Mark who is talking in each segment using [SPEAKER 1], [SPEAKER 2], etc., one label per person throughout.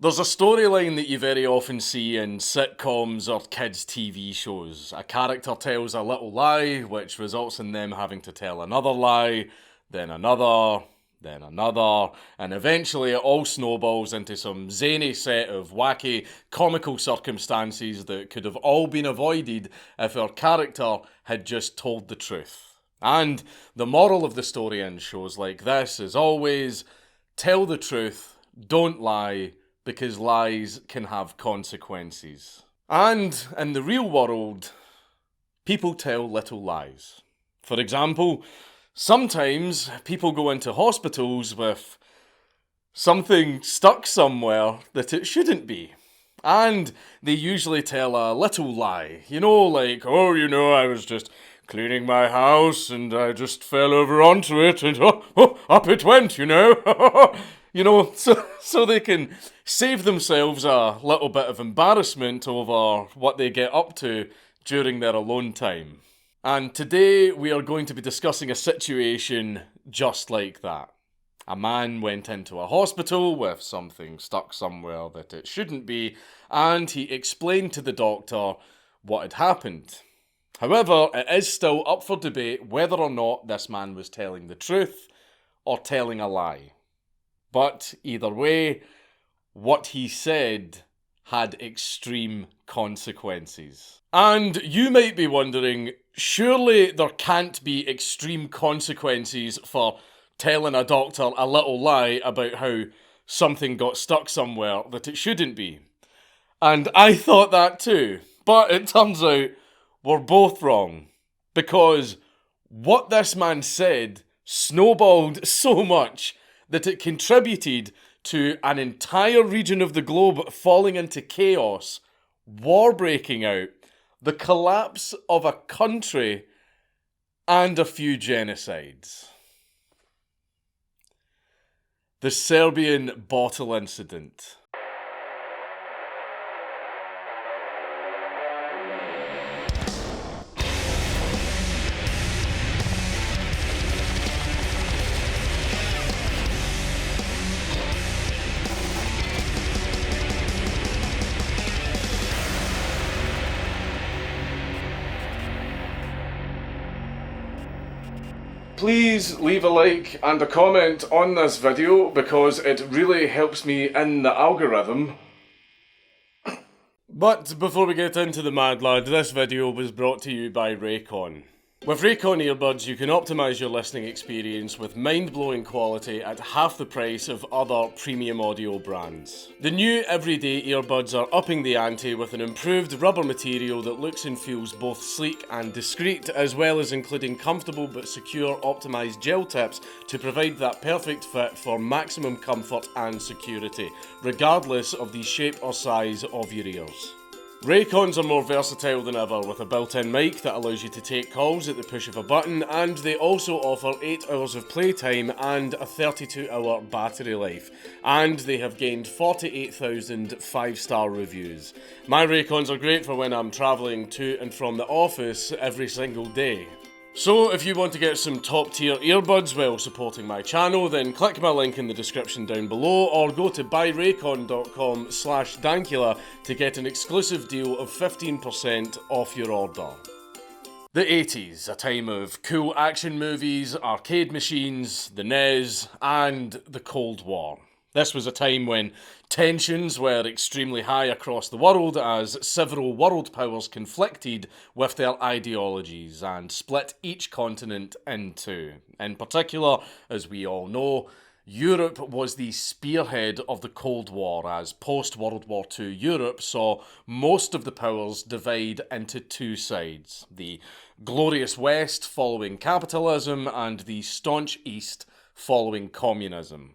[SPEAKER 1] There's a storyline that you very often see in sitcoms or kids' TV shows. A character tells a little lie, which results in them having to tell another lie, then another, and eventually it all snowballs into some zany set of wacky, comical circumstances that could have all been avoided if our character had just told the truth. And the moral of the story in shows like this is always, tell the truth, don't lie, because lies can have consequences. And in the real world, people tell little lies. For example, sometimes people go into hospitals with something stuck somewhere that it shouldn't be. And they usually tell a little lie. Like, I was just cleaning my house and I just fell over onto it and up it went, so they can save themselves a little bit of embarrassment over what they get up to during their alone time. And today we are going to be discussing a situation just like that. A man went into a hospital with something stuck somewhere that it shouldn't be, and he explained to the doctor what had happened. However, it is still up for debate whether or not this man was telling the truth or telling a lie. But either way, what he said had extreme consequences. And you might be wondering, surely there can't be extreme consequences for telling a doctor a little lie about how something got stuck somewhere that it shouldn't be. And I thought that too, but it turns out we're both wrong, because what this man said snowballed so much that it contributed to an entire region of the globe falling into chaos, war breaking out, the collapse of a country, and a few genocides. The Serbian bottle incident. Please leave a like and a comment on this video because it really helps me in the algorithm. But before we get into the mad lad, this video was brought to you by Raycon. With Raycon earbuds, you can optimise your listening experience with mind-blowing quality at half the price of other premium audio brands. The new everyday earbuds are upping the ante with an improved rubber material that looks and feels both sleek and discreet, as well as including comfortable but secure optimised gel tips to provide that perfect fit for maximum comfort and security, regardless of the shape or size of your ears. Raycons are more versatile than ever, with a built-in mic that allows you to take calls at the push of a button, and they also offer 8 hours of playtime and a 32-hour battery life. And they have gained 48,000 5-star reviews. My Raycons are great for when I'm travelling to and from the office every single day. So if you want to get some top tier earbuds while supporting my channel, then click my link in the description down below or go to buyraycon.com/Dankula to get an exclusive deal of 15% off your order. The 80s, a time of cool action movies, arcade machines, the NES, and the Cold War. This was a time when tensions were extremely high across the world as several world powers conflicted with their ideologies and split each continent in two. In particular, as we all know, Europe was the spearhead of the Cold War, as post-World War II Europe saw most of the powers divide into two sides: the glorious West following capitalism and the staunch East following communism.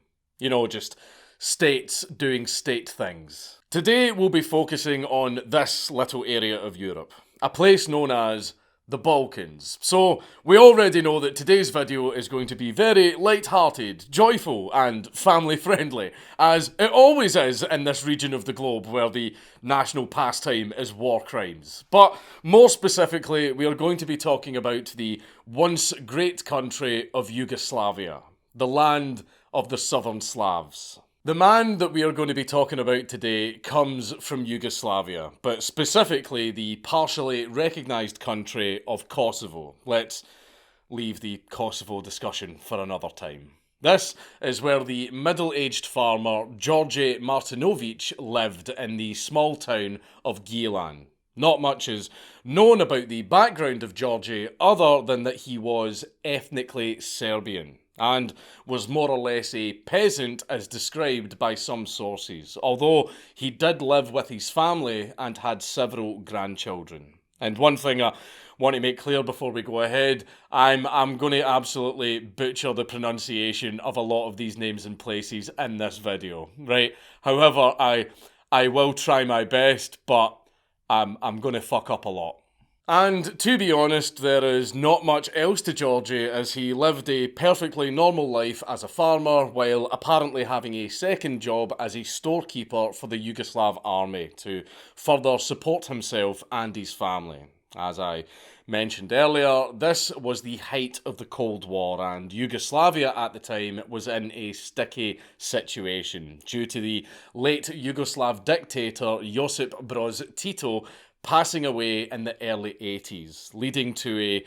[SPEAKER 1] Just states doing state things. Today we'll be focusing on this little area of Europe, a place known as the Balkans. So we already know that today's video is going to be very light-hearted, joyful and family-friendly, as it always is in this region of the globe where the national pastime is war crimes. But more specifically, we are going to be talking about the once great country of Yugoslavia, the land of the Southern Slavs. The man that we are going to be talking about today comes from Yugoslavia, but specifically the partially recognised country of Kosovo. Let's leave the Kosovo discussion for another time. This is where the middle-aged farmer George Martinovic lived in the small town of Gilan. Not much is known about the background of Georgie other than that he was ethnically Serbian and was more or less a peasant as described by some sources, although he did live with his family and had several grandchildren. And one thing I want to make clear before we go ahead, I'm going to absolutely butcher the pronunciation of a lot of these names and places in this video, right? However, I will try my best, but I'm going to fuck up a lot. And to be honest, there is not much else to Georgie as he lived a perfectly normal life as a farmer while apparently having a second job as a storekeeper for the Yugoslav army to further support himself and his family. As I mentioned earlier, this was the height of the Cold War and Yugoslavia at the time was in a sticky situation due to the late Yugoslav dictator Josip Broz Tito passing away in the early 80s, leading to a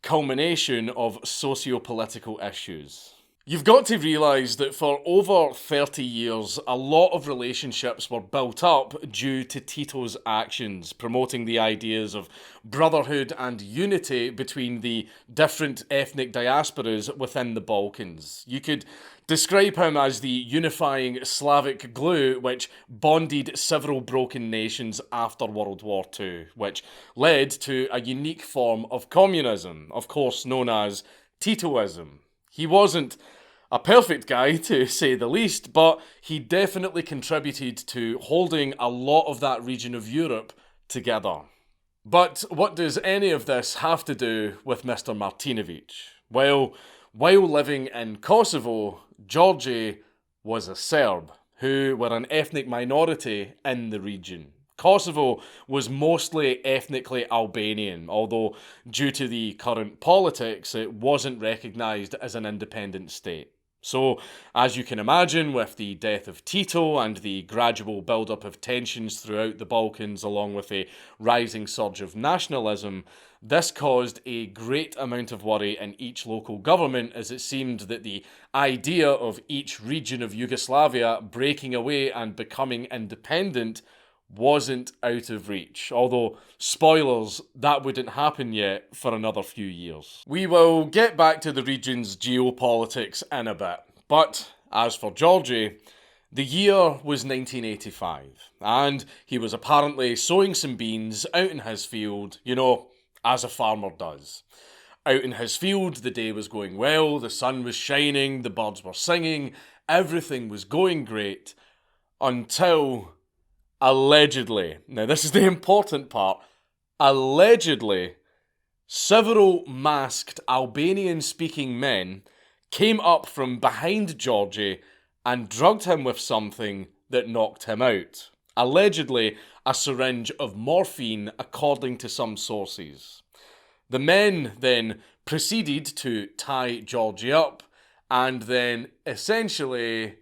[SPEAKER 1] culmination of socio-political issues. You've got to realise that for over 30 years, a lot of relationships were built up due to Tito's actions, promoting the ideas of brotherhood and unity between the different ethnic diasporas within the Balkans. You could describe him as the unifying Slavic glue which bonded several broken nations after World War II, which led to a unique form of communism, of course known as Titoism. He wasn't a perfect guy, to say the least, but he definitely contributed to holding a lot of that region of Europe together. But what does any of this have to do with Mr. Martinovic? Well, while living in Kosovo, Georgie was a Serb, who were an ethnic minority in the region. Kosovo was mostly ethnically Albanian, although due to the current politics, it wasn't recognised as an independent state. So, as you can imagine, with the death of Tito and the gradual build-up of tensions throughout the Balkans along with a rising surge of nationalism, this caused a great amount of worry in each local government as it seemed that the idea of each region of Yugoslavia breaking away and becoming independent wasn't out of reach, although, spoilers, that wouldn't happen yet for another few years. We will get back to the region's geopolitics in a bit, but as for Georgie, the year was 1985, and he was apparently sowing some beans out in his field, as a farmer does. Out in his field, the day was going well, the sun was shining, the birds were singing, everything was going great, until allegedly, now this is the important part, allegedly, several masked Albanian-speaking men came up from behind Georgie and drugged him with something that knocked him out. Allegedly, a syringe of morphine, according to some sources. The men then proceeded to tie Georgie up and then essentially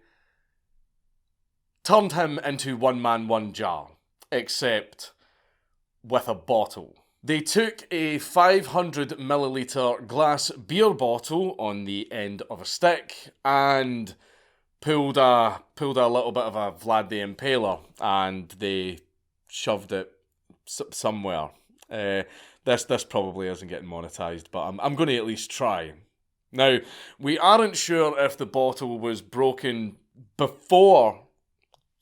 [SPEAKER 1] turned him into one man, one jar, except with a bottle. They took a 500ml glass beer bottle on the end of a stick and pulled a little bit of a Vlad the Impaler and they shoved it somewhere. This probably isn't getting monetized, but I'm going to at least try. Now, we aren't sure if the bottle was broken before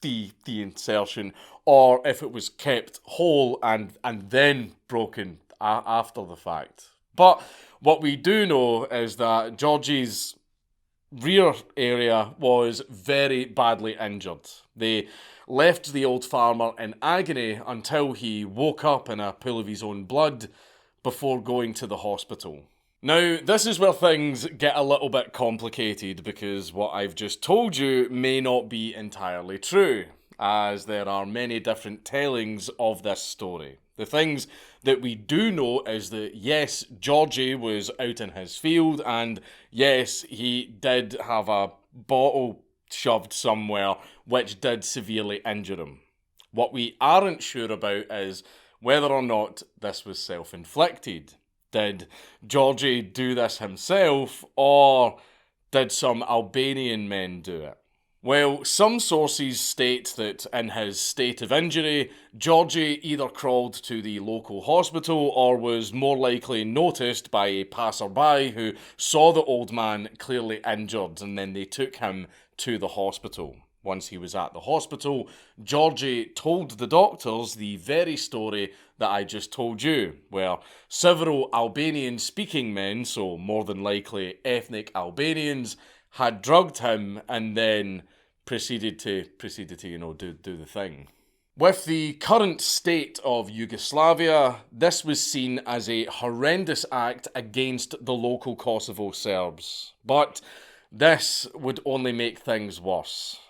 [SPEAKER 1] the insertion or if it was kept whole and then broken after the fact. But what we do know is that Georgie's rear area was very badly injured. They left the old farmer in agony until he woke up in a pool of his own blood before going to the hospital. Now, this is where things get a little bit complicated because what I've just told you may not be entirely true, as there are many different tellings of this story. The things that we do know is that yes, Georgie was out in his field and yes, he did have a bottle shoved somewhere, which did severely injure him. What we aren't sure about is whether or not this was self-inflicted. Did Georgie do this himself, or did some Albanian men do it? Well, some sources state that in his state of injury, Georgie either crawled to the local hospital or was more likely noticed by a passerby who saw the old man clearly injured, and then they took him to the hospital. Once he was at the hospital, Georgie told the doctors the very story that I just told you, where several Albanian-speaking men, so more than likely ethnic Albanians, had drugged him and then proceeded to do the thing. With the current state of Yugoslavia, this was seen as a horrendous act against the local Kosovo Serbs. But this would only make things worse.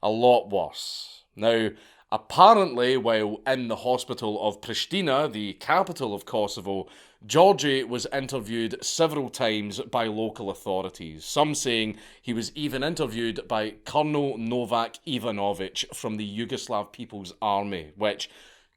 [SPEAKER 1] A lot worse. Now, apparently, while in the hospital of Pristina, the capital of Kosovo, Georgie was interviewed several times by local authorities, some saying he was even interviewed by Colonel Novak Ivanovic from the Yugoslav People's Army, which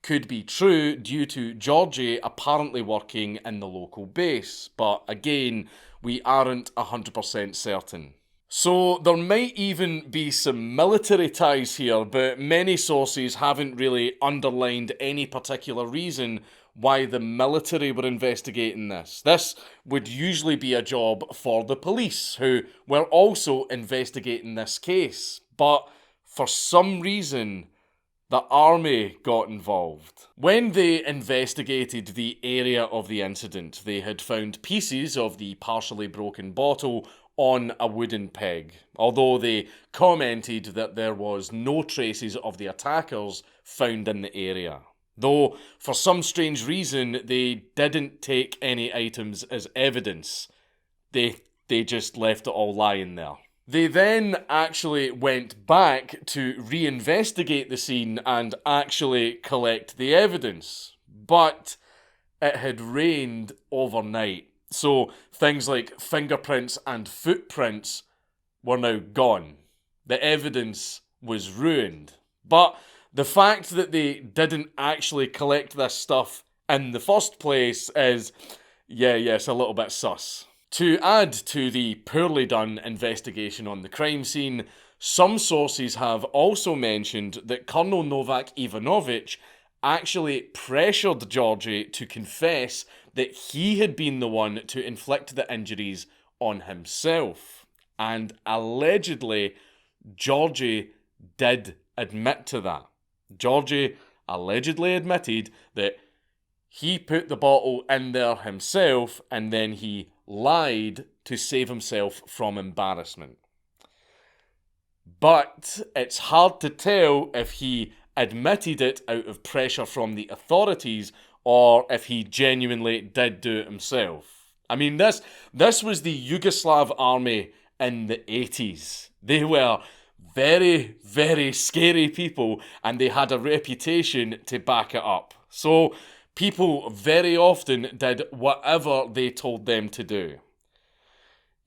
[SPEAKER 1] could be true due to Georgie apparently working in the local base, but again, we aren't 100% certain. So there might even be some military ties here, but many sources haven't really underlined any particular reason why the military were investigating this. This would usually be a job for the police, who were also investigating this case. But for some reason, the army got involved. When they investigated the area of the incident, they had found pieces of the partially broken bottle on a wooden peg, although they commented that there was no traces of the attackers found in the area. Though, for some strange reason, they didn't take any items as evidence. They just left it all lying there. They then actually went back to reinvestigate the scene and actually collect the evidence. But it had rained overnight. So things like fingerprints and footprints were now gone. The evidence was ruined. But the fact that they didn't actually collect this stuff in the first place is, it's a little bit sus. To add to the poorly done investigation on the crime scene, some sources have also mentioned that Colonel Novak Ivanovic actually pressured Georgie to confess that he had been the one to inflict the injuries on himself. And allegedly, Georgie did admit to that. Georgie allegedly admitted that he put the bottle in there himself and then he lied to save himself from embarrassment. But it's hard to tell if he admitted it out of pressure from the authorities or if he genuinely did do it himself. I mean, this was the Yugoslav army in the 80s. They were very, very scary people and they had a reputation to back it up. So people very often did whatever they told them to do.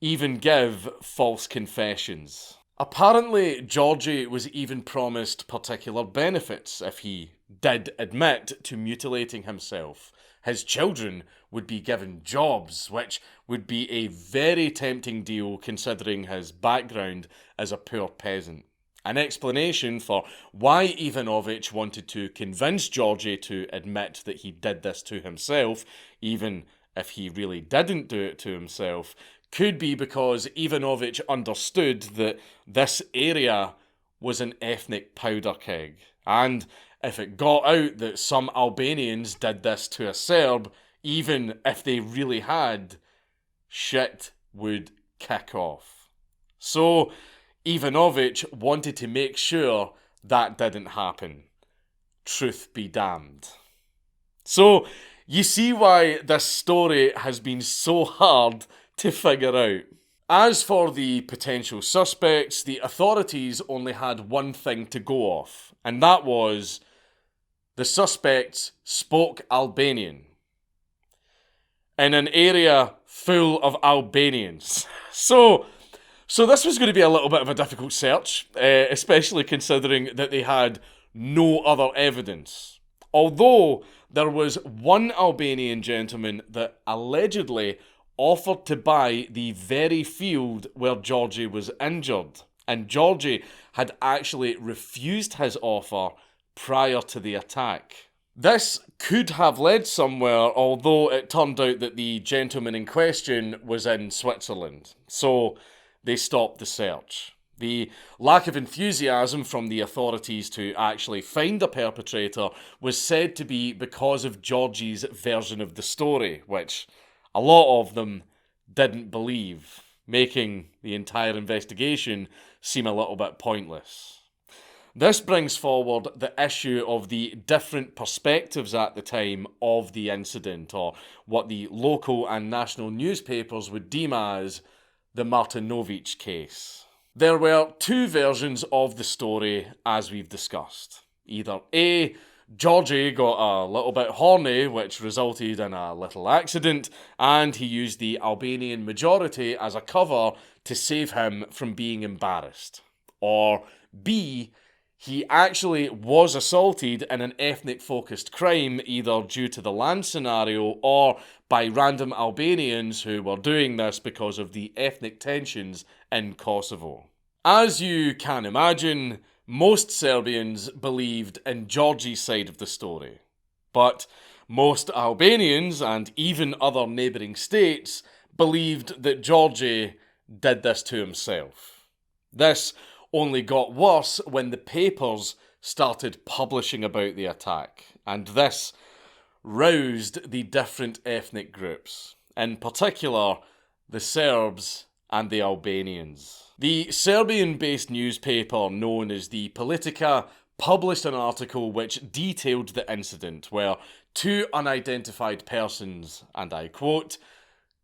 [SPEAKER 1] Even give false confessions. Apparently, Georgie was even promised particular benefits if he did admit to mutilating himself. His children would be given jobs, which would be a very tempting deal considering his background as a poor peasant. An explanation for why Ivanovic wanted to convince Georgie to admit that he did this to himself, even if he really didn't do it to himself, could be because Ivanovic understood that this area was an ethnic powder keg. And if it got out that some Albanians did this to a Serb, even if they really had, shit would kick off. So Ivanovic wanted to make sure that didn't happen. Truth be damned. So you see why this story has been so hard to figure out. As for the potential suspects, the authorities only had one thing to go off, and that was the suspects spoke Albanian in an area full of Albanians. So, So this was going to be a little bit of a difficult search, especially considering that they had no other evidence. Although there was one Albanian gentleman that allegedly offered to buy the very field where Georgie was injured, and Georgie had actually refused his offer prior to the attack. This could have led somewhere, although it turned out that the gentleman in question was in Switzerland. So they stopped the search. The lack of enthusiasm from the authorities to actually find the perpetrator was said to be because of Georgie's version of the story, which a lot of them didn't believe, making the entire investigation seem a little bit pointless. This brings forward the issue of the different perspectives at the time of the incident, or what the local and national newspapers would deem as the Martinovic case. There were two versions of the story, as we've discussed. Either A, Georgie got a little bit horny, which resulted in a little accident, and he used the Albanian majority as a cover to save him from being embarrassed. Or B, he actually was assaulted in an ethnic-focused crime, either due to the land scenario or by random Albanians who were doing this because of the ethnic tensions in Kosovo. As you can imagine, most Serbians believed in Georgie's side of the story. But most Albanians, and even other neighbouring states, believed that Georgie did this to himself. This only got worse when the papers started publishing about the attack, and this roused the different ethnic groups, in particular the Serbs and the Albanians. The Serbian-based newspaper known as the Politika published an article which detailed the incident where two unidentified persons, and I quote,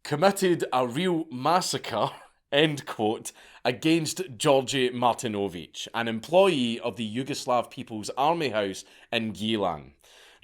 [SPEAKER 1] committed a real massacre, end quote, against Georgie Martinovic, an employee of the Yugoslav People's Army House in Gilan.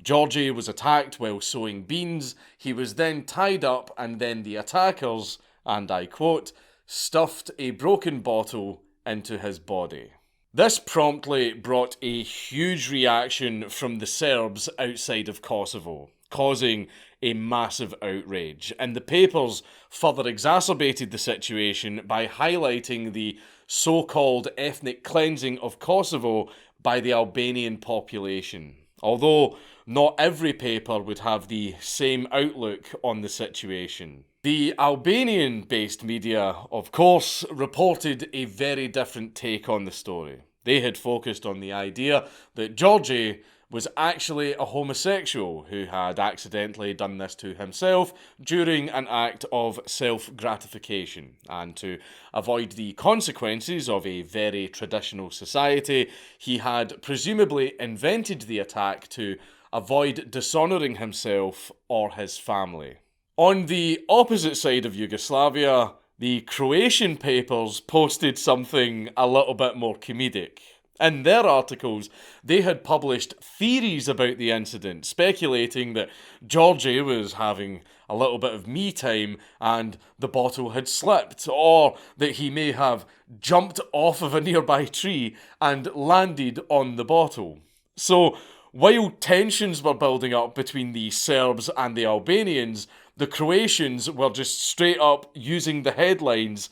[SPEAKER 1] Georgie was attacked while sowing beans. He was then tied up, and then the attackers, and I quote, stuffed a broken bottle into his body. This promptly brought a huge reaction from the Serbs outside of Kosovo, causing a massive outrage, and the papers further exacerbated the situation by highlighting the so-called ethnic cleansing of Kosovo by the Albanian population. Although not every paper would have the same outlook on the situation. The Albanian-based media, of course, reported a very different take on the story. They had focused on the idea that Georgie was actually a homosexual who had accidentally done this to himself during an act of self-gratification, and to avoid the consequences of a very traditional society, he had presumably invented the attack to avoid dishonouring himself or his family. On the opposite side of Yugoslavia, the Croatian papers posted something a little bit more comedic. In their articles, they had published theories about the incident, speculating that Georgie was having a little bit of me time and the bottle had slipped, or that he may have jumped off of a nearby tree and landed on the bottle. So, while tensions were building up between the Serbs and the Albanians, the Croatians were just straight up using the headlines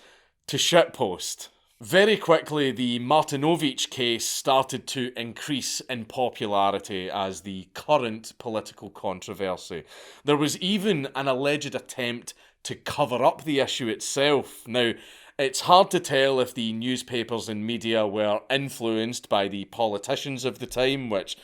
[SPEAKER 1] to shitpost. Very quickly, the Martinovic case started to increase in popularity as the current political controversy. There was even an alleged attempt to cover up the issue itself. Now, it's hard to tell if the newspapers and media were influenced by the politicians of the time, which,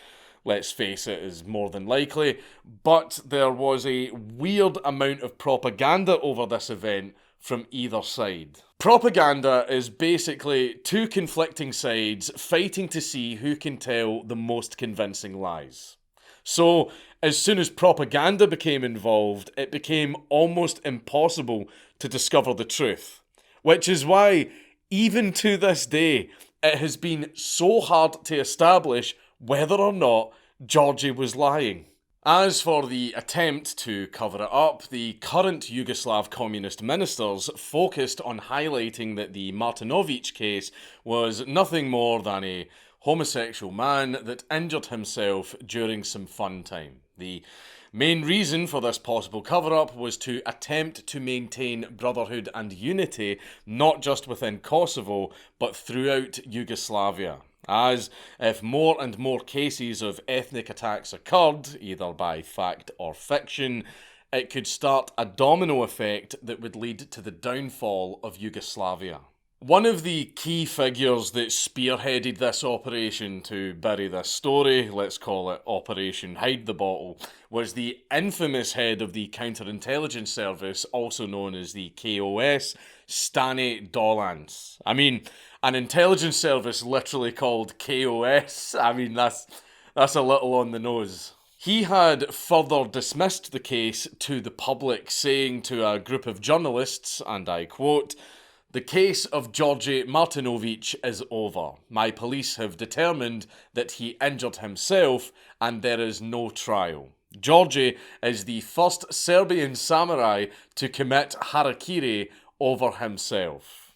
[SPEAKER 1] let's face it, is more than likely, but there was a weird amount of propaganda over this event from either side. Propaganda is basically two conflicting sides fighting to see who can tell the most convincing lies. So, as soon as propaganda became involved, it became almost impossible to discover the truth. Which is why, even to this day, it has been so hard to establish whether or not Georgie was lying. As for the attempt to cover it up, the current Yugoslav communist ministers focused on highlighting that the Martinovic case was nothing more than a homosexual man that injured himself during some fun time. The main reason for this possible cover-up was to attempt to maintain brotherhood and unity not just within Kosovo but throughout Yugoslavia. As if more and more cases of ethnic attacks occurred, either by fact or fiction, it could start a domino effect that would lead to the downfall of Yugoslavia. One of the key figures that spearheaded this operation to bury this story, let's call it Operation Hide the Bottle, was the infamous head of the counterintelligence service, also known as the KOS, Stani Dolans. I mean, an intelligence service literally called KOS. I mean, that's a little on the nose. He had further dismissed the case to the public, saying to a group of journalists, and I quote, "The case of Georgi Martinovic is over. My police have determined that he injured himself and there is no trial. Georgi is the first Serbian samurai to commit harakiri over himself."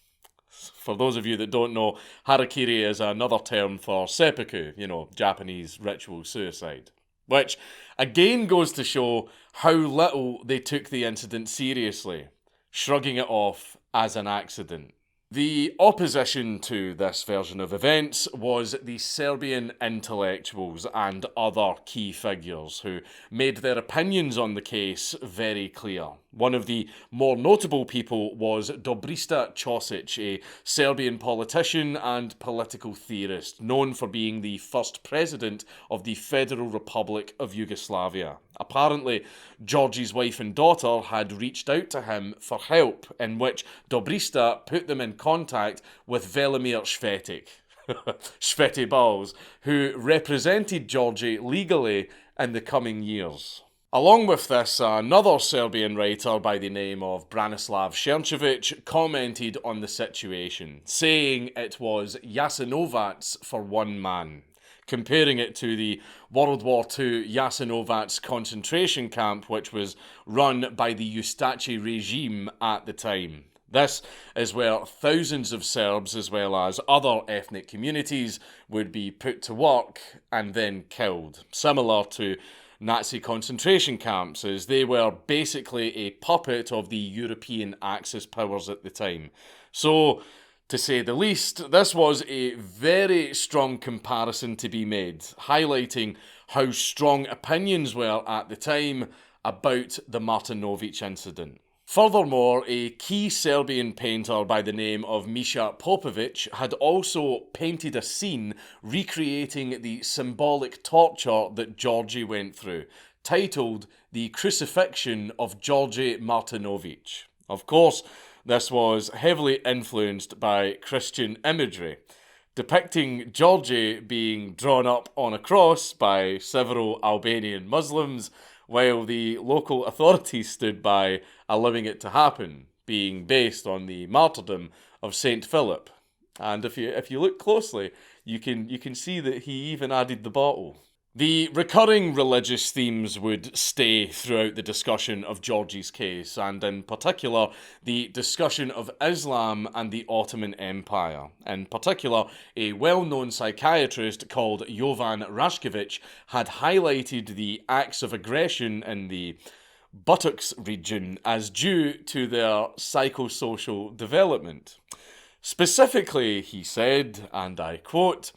[SPEAKER 1] For those of you that don't know, harakiri is another term for seppuku, Japanese ritual suicide. Which again goes to show how little they took the incident seriously, shrugging it off as an accident. The opposition to this version of events was the Serbian intellectuals and other key figures who made their opinions on the case very clear. One of the more notable people was Dobrista Ćosić, a Serbian politician and political theorist, known for being the first president of the Federal Republic of Yugoslavia. Apparently, Georgi's wife and daughter had reached out to him for help, in which Dobrista put them in contact with Velimir Švetic, Šveti Balls, who represented Georgi legally in the coming years. Along with this, another Serbian writer by the name of Branislav Šernčević commented on the situation, saying it was Jasenovac for one man, comparing it to the World War II Jasenovac concentration camp, which was run by the Ustachi regime at the time. This is where thousands of Serbs, as well as other ethnic communities, would be put to work and then killed, similar to Nazi concentration camps, as they were basically a puppet of the European Axis powers at the time. So, to say the least, this was a very strong comparison to be made, highlighting how strong opinions were at the time about the Martinovic incident. Furthermore, a key Serbian painter by the name of Misha Popovic had also painted a scene recreating the symbolic torture that Georgi went through, titled The Crucifixion of Georgi Martinovic. Of course, this was heavily influenced by Christian imagery, depicting Georgi being drawn up on a cross by several Albanian Muslims, while the local authorities stood by, allowing it to happen, being based on the martyrdom of Saint Philip. And if you look closely, you can see that he even added the bottle. The recurring religious themes would stay throughout the discussion of Georgi's case, and in particular, the discussion of Islam and the Ottoman Empire. In particular, a well-known psychiatrist called Jovan Rašković had highlighted the acts of aggression in the buttocks region as due to their psychosocial development. Specifically, he said, and I quote,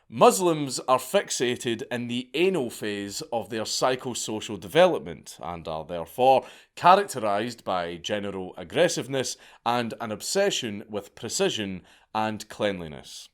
[SPEAKER 1] "Muslims are fixated in the anal phase of their psychosocial development and are therefore characterized by general aggressiveness and an obsession with precision and cleanliness."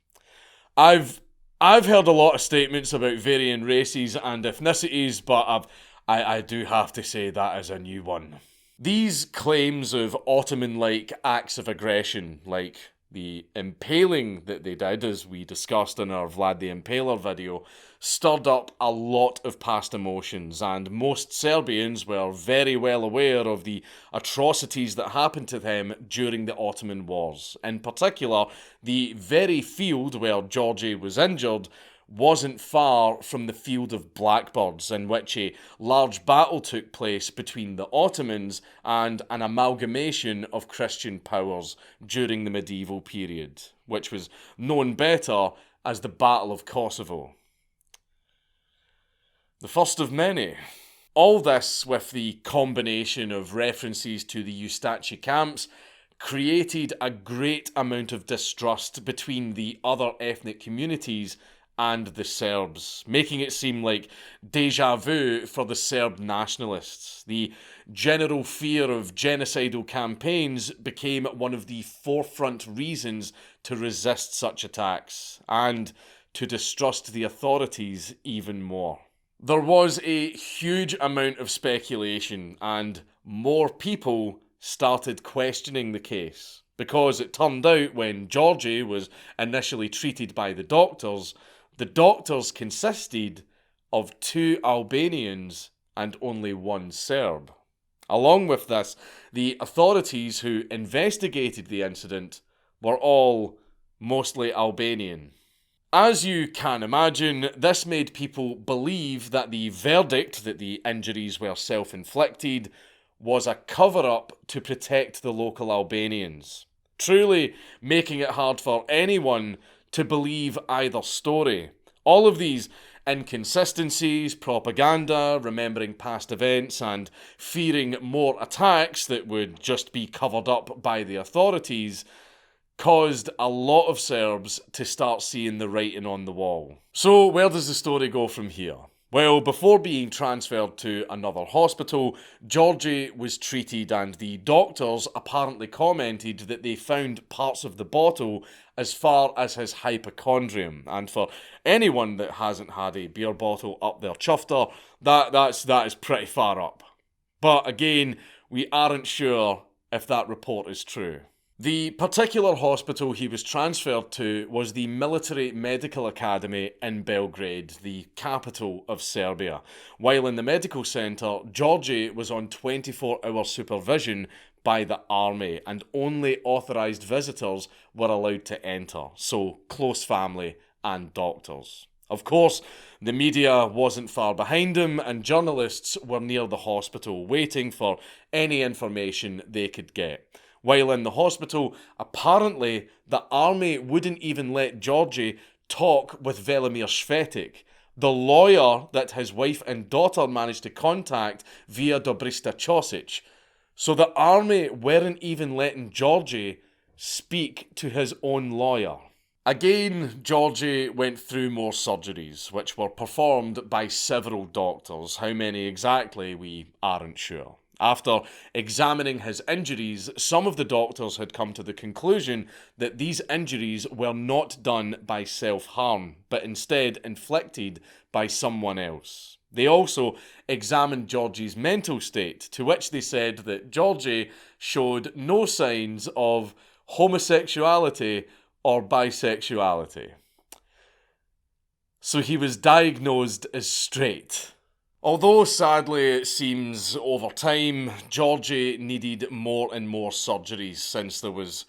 [SPEAKER 1] I've heard a lot of statements about varying races and ethnicities, but I do have to say that is a new one. These claims of Ottoman-like acts of aggression, like the impaling that they did, as we discussed in our Vlad the Impaler video, stirred up a lot of past emotions, and most Serbians were very well aware of the atrocities that happened to them during the Ottoman Wars. In particular, the very field where Georgi was injured wasn't far from the Field of Blackbirds, in which a large battle took place between the Ottomans and an amalgamation of Christian powers during the medieval period, which was known better as the Battle of Kosovo. The first of many. All this, with the combination of references to the Ustachi camps, created a great amount of distrust between the other ethnic communities and the Serbs, making it seem like déjà vu for the Serb nationalists. The general fear of genocidal campaigns became one of the forefront reasons to resist such attacks and to distrust the authorities even more. There was a huge amount of speculation, and more people started questioning the case, because it turned out when Georgie was initially treated by the doctors consisted of 2 Albanians and only 1 Serb. Along with this, the authorities who investigated the incident were all mostly Albanian. As you can imagine, this made people believe that the verdict that the injuries were self-inflicted was a cover-up to protect the local Albanians, truly making it hard for anyone to believe either story. All of these inconsistencies, propaganda, remembering past events, and fearing more attacks that would just be covered up by the authorities caused a lot of Serbs to start seeing the writing on the wall. So where does the story go from here? Well, before being transferred to another hospital, Georgie was treated, and the doctors apparently commented that they found parts of the bottle as far as his hypochondrium. And for anyone that hasn't had a beer bottle up their chufter, that is pretty far up. But again, we aren't sure if that report is true. The particular hospital he was transferred to was the Military Medical Academy in Belgrade, the capital of Serbia. While in the medical centre, Georgie was on 24-hour supervision by the army, and only authorised visitors were allowed to enter, so close family and doctors. Of course, the media wasn't far behind him, and journalists were near the hospital waiting for any information they could get. While in the hospital, apparently the army wouldn't even let Georgie talk with Velimir Svetic, the lawyer that his wife and daughter managed to contact via Dobrista Ćosić. So the army weren't even letting Georgie speak to his own lawyer. Again, Georgie went through more surgeries, which were performed by several doctors. How many exactly, we aren't sure. After examining his injuries, some of the doctors had come to the conclusion that these injuries were not done by self-harm, but instead inflicted by someone else. They also examined Georgie's mental state, to which they said that Georgie showed no signs of homosexuality or bisexuality. So he was diagnosed as straight. Although sadly it seems over time, Georgie needed more and more surgeries since there was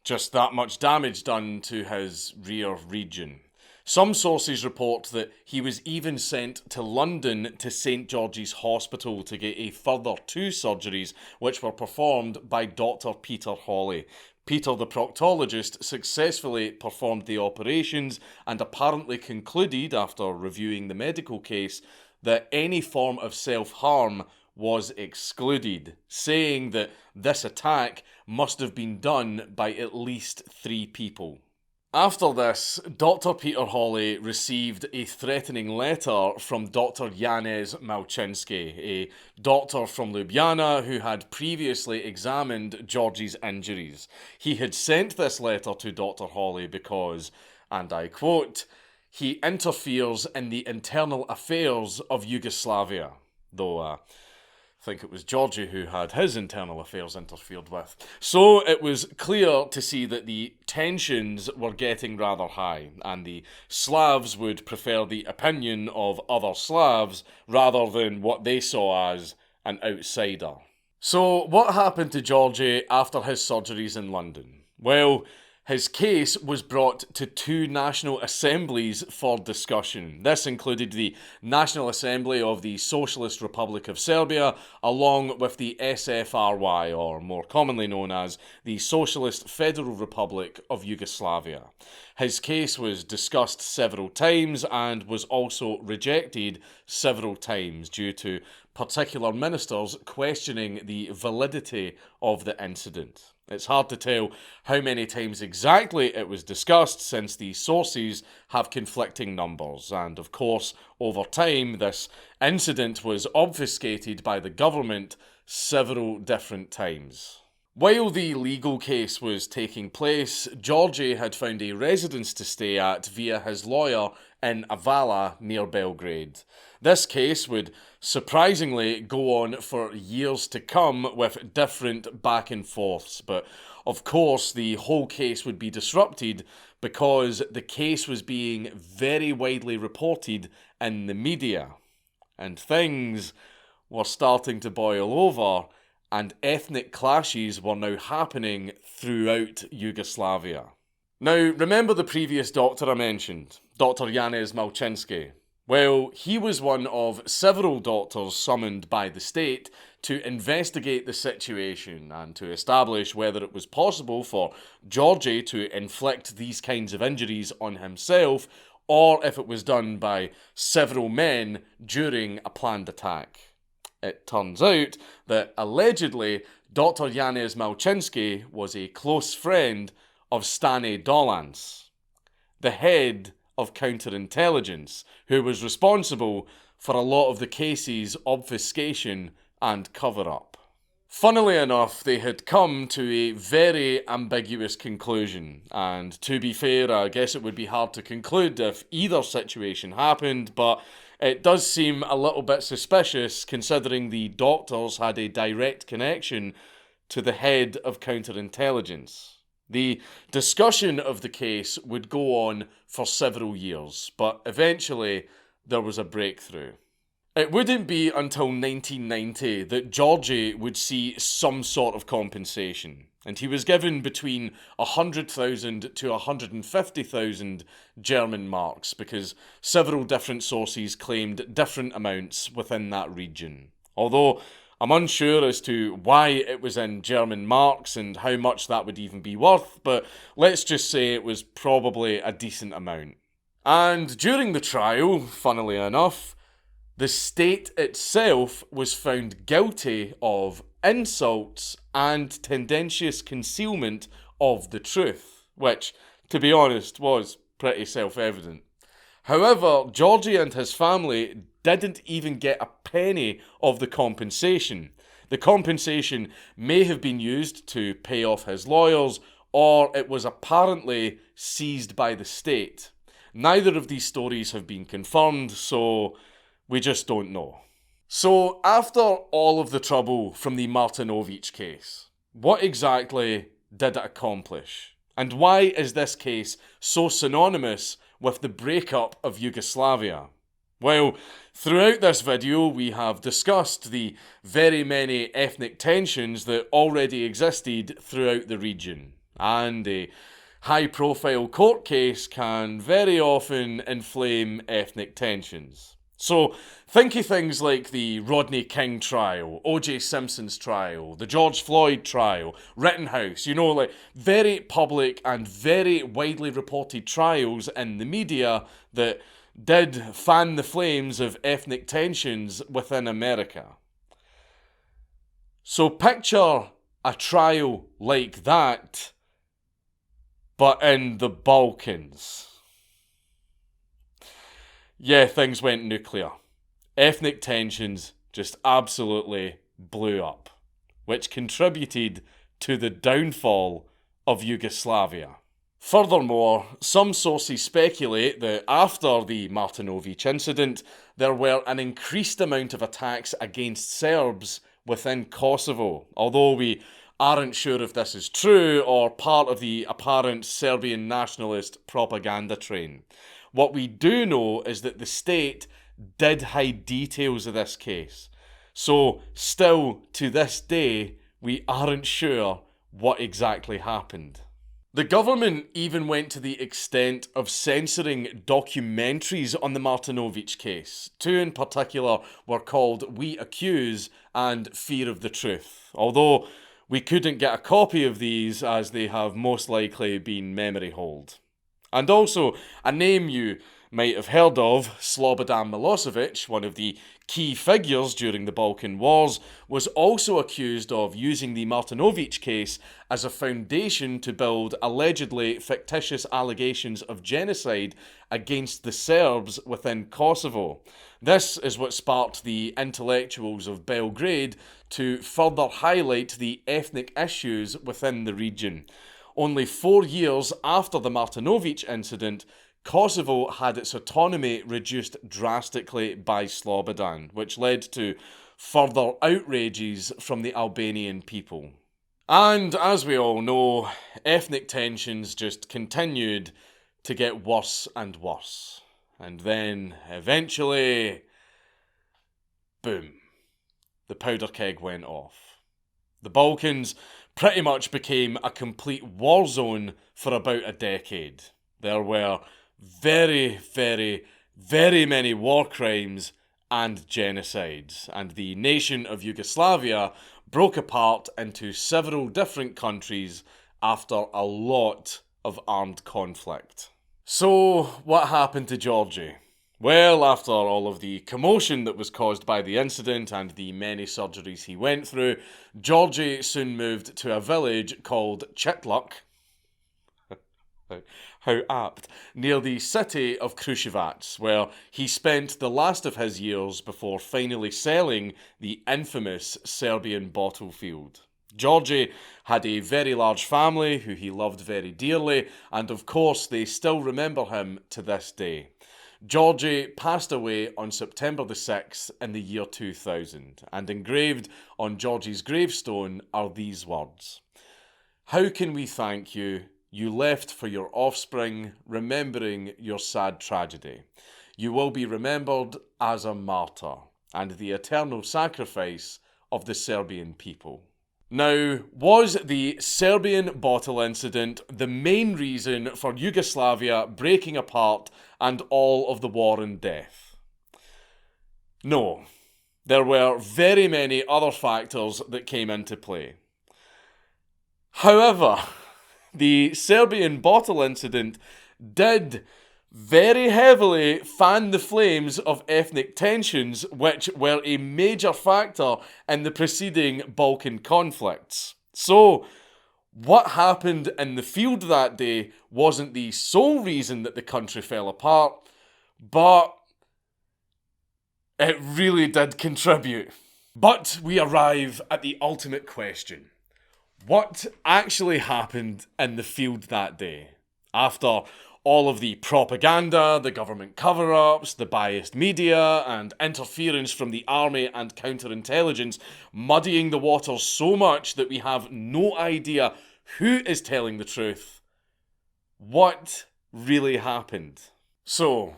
[SPEAKER 1] just that much damage done to his rear region. Some sources report that he was even sent to London to St George's Hospital to get a further 2 surgeries, which were performed by Dr. Peter Hawley. Peter, the proctologist, successfully performed the operations and apparently concluded, after reviewing the medical case, that any form of self-harm was excluded, saying that this attack must have been done by at least 3 people. After this, Dr. Peter Hawley received a threatening letter from Dr. Janez Malczynski, a doctor from Ljubljana who had previously examined Georgie's injuries. He had sent this letter to Dr. Hawley because, and I quote, "He interferes in the internal affairs of Yugoslavia," though I think it was Georgie who had his internal affairs interfered with. So it was clear to see that the tensions were getting rather high, and the Slavs would prefer the opinion of other Slavs rather than what they saw as an outsider. So what happened to Georgie after his surgeries in London? Well, His case was brought to two national assemblies for discussion. This included the National Assembly of the Socialist Republic of Serbia, along with the SFRY, or more commonly known as the Socialist Federal Republic of Yugoslavia. His case was discussed several times and was also rejected several times due to particular ministers questioning the validity of the incident. It's hard to tell how many times exactly it was discussed since the sources have conflicting numbers, and of course, over time, this incident was obfuscated by the government several different times. While the legal case was taking place, Georgi had found a residence to stay at via his lawyer in Avala near Belgrade. This case would surprisingly go on for years to come with different back and forths, but of course the whole case would be disrupted because the case was being very widely reported in the media, and things were starting to boil over, and ethnic clashes were now happening throughout Yugoslavia. Now, remember the previous doctor I mentioned, Dr. Janez Malczynski? Well, he was one of several doctors summoned by the state to investigate the situation and to establish whether it was possible for Georgi to inflict these kinds of injuries on himself, or if it was done by several men during a planned attack. It turns out that allegedly Dr. Janez Malczynski was a close friend of Stane Dolans, the head of counterintelligence, who was responsible for a lot of the case's obfuscation and cover-up. Funnily enough, they had come to a very ambiguous conclusion, and to be fair, I guess it would be hard to conclude if either situation happened, but it does seem a little bit suspicious considering the doctors had a direct connection to the head of counterintelligence. The discussion of the case would go on for several years, but eventually there was a breakthrough. It wouldn't be until 1990 that Georgi would see some sort of compensation, and he was given between 100,000 to 150,000 German marks because several different sources claimed different amounts within that region. Although I'm unsure as to why it was in German marks and how much that would even be worth, but let's just say it was probably a decent amount. And during the trial, funnily enough, the state itself was found guilty of insults and tendentious concealment of the truth, which, to be honest, was pretty self-evident. However, Georgi and his family didn't even get a penny of the compensation. The compensation may have been used to pay off his lawyers, or it was apparently seized by the state. Neither of these stories have been confirmed, so we just don't know. So, after all of the trouble from the Martinovic case, what exactly did it accomplish? And why is this case so synonymous with the breakup of Yugoslavia? Well, throughout this video we have discussed the very many ethnic tensions that already existed throughout the region, and a high-profile court case can very often inflame ethnic tensions. So, think of things like the Rodney King trial, O.J. Simpson's trial, the George Floyd trial, Rittenhouse, like very public and very widely reported trials in the media that did fan the flames of ethnic tensions within America. So picture a trial like that, but in the Balkans. Yeah, things went nuclear. Ethnic tensions just absolutely blew up, which contributed to the downfall of Yugoslavia. Furthermore, some sources speculate that after the Martinovic incident, there were an increased amount of attacks against Serbs within Kosovo, although we aren't sure if this is true or part of the apparent Serbian nationalist propaganda train. What we do know is that the state did hide details of this case. So, still to this day, we aren't sure what exactly happened. The government even went to the extent of censoring documentaries on the Martinovic case. Two in particular were called We Accuse and Fear of the Truth, although we couldn't get a copy of these as they have most likely been memory holed. And also, a name you might have heard of, Slobodan Milosevic, one of the key figures during the Balkan Wars, was also accused of using the Martinovic case as a foundation to build allegedly fictitious allegations of genocide against the Serbs within Kosovo. This is what sparked the intellectuals of Belgrade to further highlight the ethnic issues within the region. Only 4 years after the Martinovic incident, Kosovo had its autonomy reduced drastically by Slobodan, which led to further outrages from the Albanian people. And as we all know, ethnic tensions just continued to get worse and worse. And then, eventually, boom, the powder keg went off. The Balkans pretty much became a complete war zone for about a decade. There were very, very, very many war crimes and genocides, and the nation of Yugoslavia broke apart into several different countries after a lot of armed conflict. So, what happened to Georgi? Well, after all of the commotion that was caused by the incident and the many surgeries he went through, Georgi soon moved to a village called Chitluk. How apt, near the city of Kruševac, where he spent the last of his years before finally selling the infamous Serbian battlefield. Georgi had a very large family who he loved very dearly, and of course they still remember him to this day. Georgi passed away on September the 6th in the year 2000, and engraved on Georgi's gravestone are these words: "How can we thank you? You left for your offspring, remembering your sad tragedy. You will be remembered as a martyr and the eternal sacrifice of the Serbian people." Now, was the Serbian bottle incident the main reason for Yugoslavia breaking apart and all of the war and death? No. There were very many other factors that came into play. However, the Serbian bottle incident did very heavily fan the flames of ethnic tensions, which were a major factor in the preceding Balkan conflicts. So, what happened in the field that day wasn't the sole reason that the country fell apart, but it really did contribute. But we arrive at the ultimate question. What actually happened in the field that day? After all of the propaganda, the government cover-ups, the biased media, and interference from the army and counterintelligence muddying the waters so much that we have no idea who is telling the truth, what really happened? So,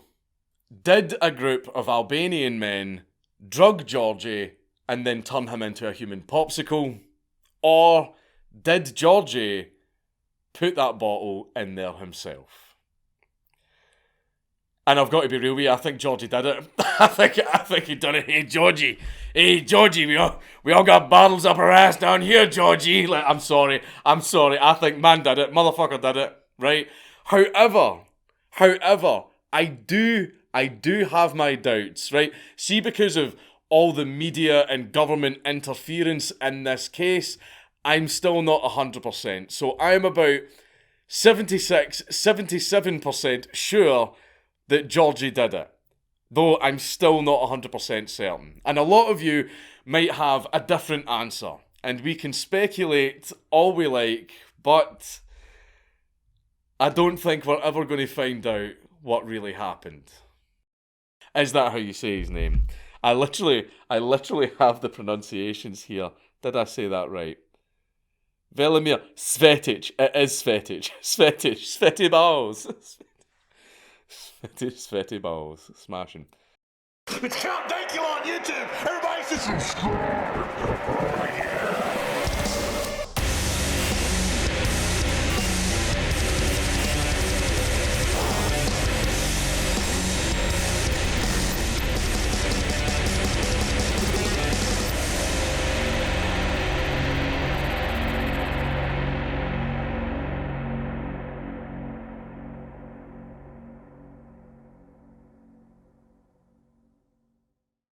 [SPEAKER 1] did a group of Albanian men drug Georgi and then turn him into a human popsicle? Or did Georgi put that bottle in there himself? And I've got to be real with you, I think Georgie did it. I think he done it. Hey Georgie, we all got bottles up our ass down here, Georgie. Like, I'm sorry. I think man did it. Motherfucker did it, right? However, I do have my doubts, right? See, because of all the media and government interference in this case, I'm still not 100%. So I'm about 77% sure that Georgie did it, though I'm still not 100% certain. And a lot of you might have a different answer, and we can speculate all we like, but I don't think we're ever going to find out what really happened. Is that how you say his name? I literally have the pronunciations here. Did I say that right? Velimir Svetic. It is Svetic. Sveti balls. Sveti balls. Smashing.
[SPEAKER 2] It's Count Dankula on YouTube. Everybody just subscribe.